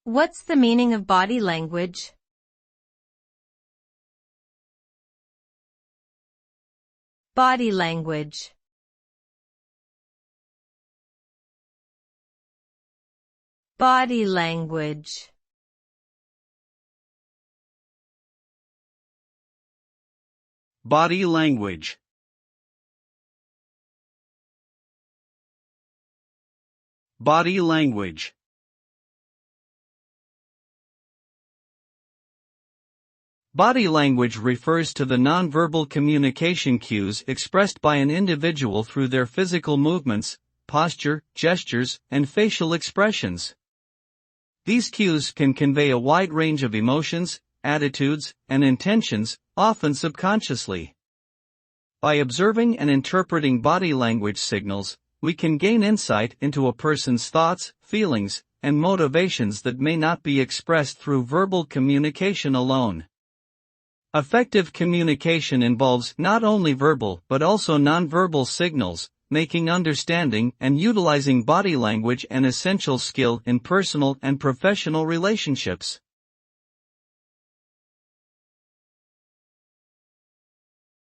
What's the meaning of body language? Body language. Body language. Body language. Body language. Body language refers to the nonverbal communication cues expressed by an individual through their physical movements, posture, gestures, and facial expressions. These cues can convey a wide range of emotions, attitudes, and intentions, often subconsciously. By observing and interpreting body language signals, we can gain insight into a person's thoughts, feelings, and motivations that may not be expressed through verbal communication alone. Effective communication involves not only verbal but also nonverbal signals, making understanding and utilizing body language an essential skill in personal and professional relationships.